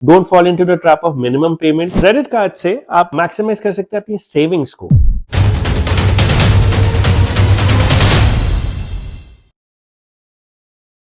Don't fall into the trap of minimum payment. Credit card से आप maximise कर सकते हैं अपनी सेविंग्स को।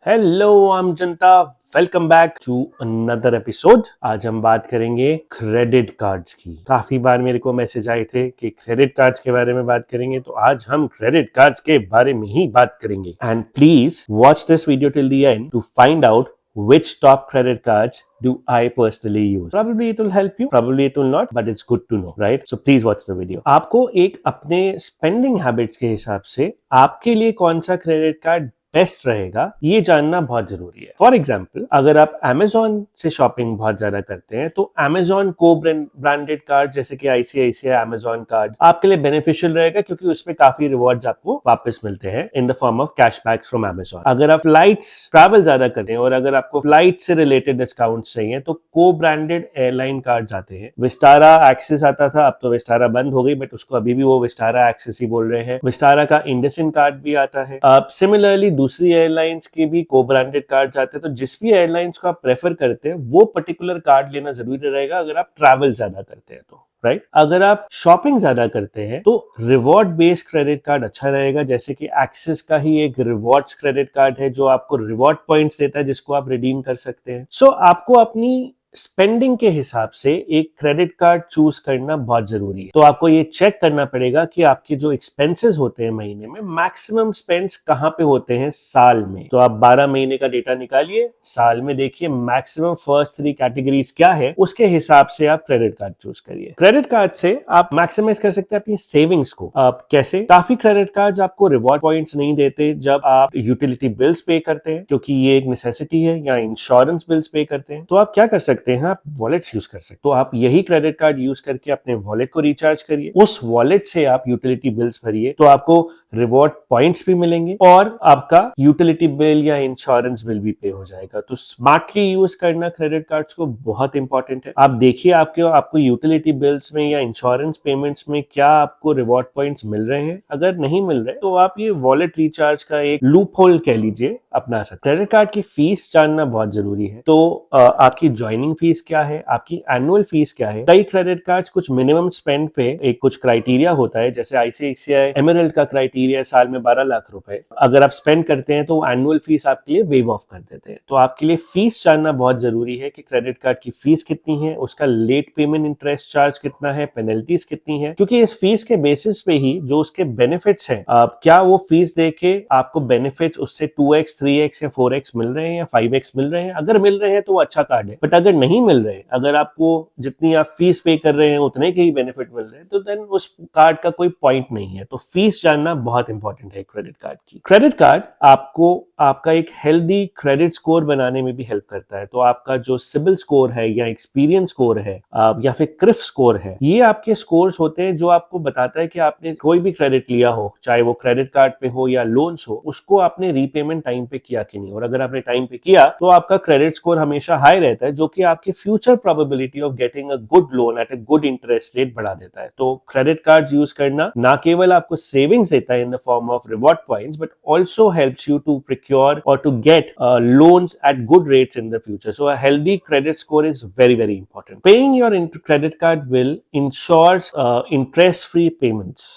हेलो आम जनता, welcome back to another episode. आज हम बात करेंगे क्रेडिट कार्ड्स की। काफी बार मेरे को मैसेज आए थे कि क्रेडिट कार्ड्स के बारे में बात करेंगे, तो आज हम क्रेडिट कार्ड्स के बारे में ही बात करेंगे। And please watch this video till the end to find out which top credit cards do I personally use. Probably it will help you, probably it will not, but it's good to know, right? So please watch the video. आपको एक अपने spending habits के हिसाब से आपके लिए कौन सा क्रेडिट कार्ड बेस्ट रहेगा ये जानना बहुत जरूरी है। फॉर एग्जाम्पल, अगर आप Amazon से शॉपिंग बहुत ज्यादा करते हैं तो Amazon को ब्रांडेड कार्ड जैसे कि ICICI Amazon कार्ड आपके लिए बेनिफिशियल रहेगा, क्योंकि उसमें काफी रिवॉर्ड्स आपको वापस मिलते हैं इन the form of cashback from Amazon। अगर आप फ्लाइट्स ट्रैवल ज्यादा करते हैं और अगर आपको फ्लाइट से रिलेटेड डिस्काउंट चाहिए तो को ब्रांडेड एयरलाइन कार्ड आते हैं। विस्टारा एक्सिस आता था, अब तो विस्टारा बंद हो गई, बट उसको अभी भी वो विस्टारा एक्सिस ही बोल रहे हैं। विस्टारा का इंडसइंड कार्ड भी आता है। सिमिलरली दूसरी एयरलाइंस के भी को ब्रांडेड कार्ड आते हैं। तो जिस भी एयरलाइंस को आप प्रेफर करते हैं वो पर्टिकुलर कार्ड लेना जरूरी रहेगा अगर आप ट्रैवल ज्यादा करते हैं तो, राइट। अगर आप शॉपिंग ज्यादा करते हैं तो रिवॉर्ड बेस्ड क्रेडिट कार्ड अच्छा रहेगा, जैसे कि एक्सिस का ही एक रिवॉर्ड्स क्रेडिट कार्ड है जो आपको रिवॉर्ड पॉइंट्स देता है जिसको आप रिडीम कर सकते हैं। सो आपको अपनी स्पेंडिंग के हिसाब से एक क्रेडिट कार्ड चूज करना बहुत जरूरी है। तो आपको ये चेक करना पड़ेगा कि आपके जो एक्सपेंसेस होते हैं महीने में, मैक्सिमम स्पेंड्स कहां पे होते हैं साल में। तो आप 12 महीने का डेटा निकालिए, साल में देखिए मैक्सिमम फर्स्ट 3 कैटेगरीज क्या है, उसके हिसाब से आप क्रेडिट कार्ड चूज करिए। क्रेडिट कार्ड से आप मैक्सिमाइज कर सकते हैं अपनी सेविंग्स को। आप कैसे? काफी क्रेडिट कार्ड आपको रिवॉर्ड पॉइंट्स नहीं देते जब आप यूटिलिटी बिल्स पे करते हैं, क्योंकि ये एक नेसेसिटी है, या इंश्योरेंस बिल्स पे करते हैं। तो आप क्या कर सकते हैं, आप वॉलेट्स यूज कर सकते हैं। तो आप यही क्रेडिट कार्ड यूज करके अपने वॉलेट को रिचार्ज करिए, उस वॉलेट से आप यूटिलिटी बिल्स भरिए, तो आपको रिवॉर्ड पॉइंट्स भी मिलेंगे और आपका यूटिलिटी बिल या इंश्योरेंस बिल भी पे हो जाएगा। तो स्मार्टली यूज करना क्रेडिट कार्ड्स को बहुत इंपॉर्टेंट है। आप देखिए आपको यूटिलिटी बिल्स में या इंश्योरेंस पेमेंट्स में क्या आपको रिवॉर्ड पॉइंट्स मिल रहे हैं। अगर नहीं मिल रहे तो आप ये वॉलेट रिचार्ज का एक लूप होल कह लीजिए अपना सकते। क्रेडिट कार्ड की फीस जानना बहुत जरूरी है। तो आपकी ज्वाइनिंग फीस क्या है, आपकी एनुअल फीस क्या है। कई क्रेडिट कार्ड्स कुछ मिनिमम स्पेंड पे एक कुछ क्राइटेरिया होता है, जैसे आईसीआईसीआई एमरल्ड का क्राइटेरिया साल में 12 लाख रुपए अगर आप स्पेंड करते हैं तो एनुअल फीस आपके लिए वेव ऑफ कर देते हैं। तो आपके लिए फीस जानना बहुत जरूरी है कि क्रेडिट कार्ड की फीस कितनी है, उसका लेट पेमेंट इंटरेस्ट चार्ज कितना है, पेनल्टीज कितनी है, क्योंकि इस फीस के बेसिस पे ही जो उसके बेनिफिट्स हैं, क्या वो फीस देके आपको बेनिफिट्स उससे 2x 3x या 4x मिल रहे हैं या 5x मिल रहे हैं। अगर मिल रहे हैं तो वो अच्छा कार्ड है, बट अगर नहीं मिल रहे, अगर आपको जितनी आप फीस पे कर रहे हैं उतने के ही बेनिफिट मिल रहे हैं, तो देन उस कार्ड का कोई पॉइंट नहीं है। तो फीस जानना बहुत इंपॉर्टेंट है क्रेडिट कार्ड की। क्रेडिट कार्ड आपको आपका एक हेल्दी क्रेडिट स्कोर बनाने में भी हेल्प करता है। तो आपका जो सिबिल स्कोर है या एक्सपीरियंस स्कोर है या फिर क्रिफ स्कोर है, ये आपके स्कोर्स होते हैं जो आपको बताता है कि आपने कोई भी क्रेडिट लिया हो, चाहे वो क्रेडिट कार्ड पे हो या लोन्स हो, उसको आपने रीपेमेंट टाइम पे किया कि नहीं। और अगर आपने टाइम पे किया तो आपका क्रेडिट स्कोर हमेशा हाई रहता है, जो कि आपके future probability of getting a good loan at a good interest rate बढ़ा देता है। तो क्रेडिट कार्ड यूज करना ना केवल आपको सेविंग्स देता है in the form of reward points, but also helps you to procure or to get loans at good rates in the future. So a healthy credit score is very, very important. Paying your credit card bill ensures interest-free payments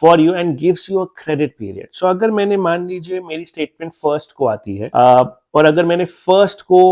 for you and gives you a credit period. So अगर मैंने मान लीजिए मेरी statement first को आती है और अगर मैंने फर्स्ट को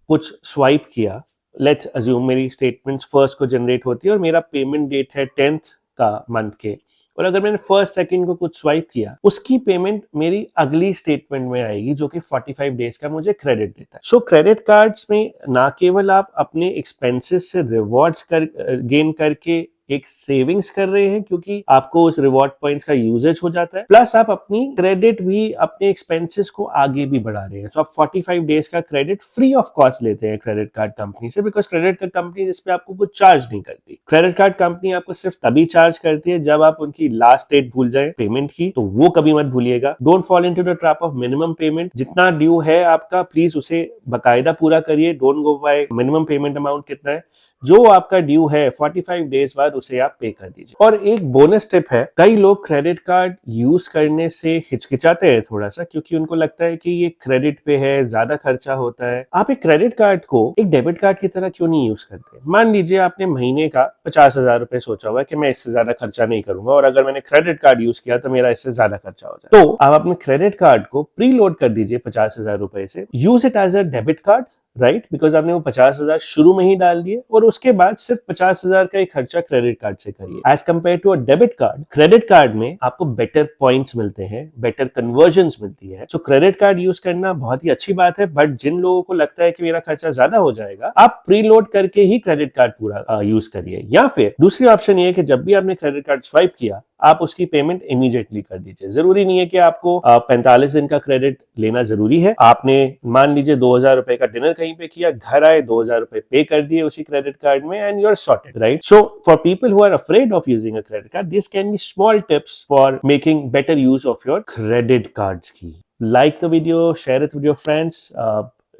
कुछ स्वाइप किया, लेट्स अज्यूम मेरी स्टेटमेंट फर्स्ट को जनरेट होती है और मेरा पेमेंट डेट है 10th का मंथ के, और अगर मैंने फर्स्ट सेकंड को कुछ स्वाइप किया, उसकी पेमेंट मेरी अगली स्टेटमेंट में आएगी जो कि 45 डेज का मुझे क्रेडिट देता है। सो क्रेडिट कार्ड्स में ना केवल आप अपने एक्सपेंसेस से रिवॉर्ड्स गेन करके एक सेविंग्स कर रहे हैं, क्योंकि आपको उस रिवॉर्ड पॉइंट्स का यूजेज हो जाता है, प्लस आप अपनी क्रेडिट भी अपने एक्सपेंसेस को आगे भी बढ़ा रहे हैं। तो आप 45 डेज का क्रेडिट फ्री ऑफ कॉस्ट लेते हैं क्रेडिट कार्ड कंपनी से, बिकॉज क्रेडिट कार्ड कंपनी इस पे आपको कुछ चार्ज नहीं करती। क्रेडिट कार्ड कंपनी आपको सिर्फ तभी चार्ज करती है जब आप उनकी लास्ट डेट भूल जाए पेमेंट की, तो वो कभी मत भूलिएगा। Don't fall into the trap of minimum payment. जितना ड्यू है आपका, प्लीज उसे बकायदा पूरा करिए। Don't go bye minimum payment amount कितना है, जो आपका ड्यू है 45 डेज बाद उसे आप पे कर दीजिए। और एक बोनस टिप है, कई लोग क्रेडिट कार्ड यूज करने से हिचकिचाते हैं थोड़ा सा, क्योंकि उनको लगता है कि ये क्रेडिट पे है, ज्यादा खर्चा होता है। आप एक क्रेडिट कार्ड को एक डेबिट कार्ड की तरह क्यों नहीं यूज करते? मान लीजिए आपने महीने का 50,000 रुपए सोचा हुआ है कि मैं इससे ज्यादा खर्चा नहीं करूंगा, और अगर मैंने क्रेडिट कार्ड यूज किया तो मेरा इससे ज्यादा खर्चा हो जाए, तो आप अपने क्रेडिट कार्ड को प्री लोड कर दीजिए 50,000 रुपए से, use it as a debit card, right, because आपने वो 50,000 शुरू में ही डाल दिए, और उसके बाद सिर्फ 50,000 का एक खर्चा क्रेडिट कार्ड से करिए। As compare to a debit card, credit card में आपको बेटर पॉइंट्स मिलते हैं, बेटर कन्वर्जन्स मिलती है। सो क्रेडिट कार्ड यूज करना बहुत ही अच्छी बात है, बट जिन लोगों को लगता है कि मेरा खर्चा ज्यादा हो जाएगा, आप प्री लोड करके ही क्रेडिट कार्ड पूरा यूज करिए। या फिर दूसरी ऑप्शन ये है कि जब भी आपने क्रेडिट कार्ड स्वाइप किया, आप उसकी पेमेंट इमीडिएटली कर दीजिए। जरूरी नहीं है कि आपको 45 दिन का क्रेडिट लेना जरूरी है। आपने मान लीजिए 2,000 रुपए का डिनर कहीं पे किया, घर आए 2,000 रुपए पे कर दिए उसी क्रेडिट कार्ड में, and you are sorted, right? So for people who are afraid of using a credit card, this can be small tips for making better use of your credit cards की। Like the video, share it with your friends.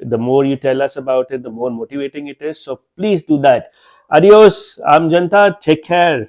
The more you tell us about it, the more motivating it is. So please do that. Adios. I'm Janta. Take care.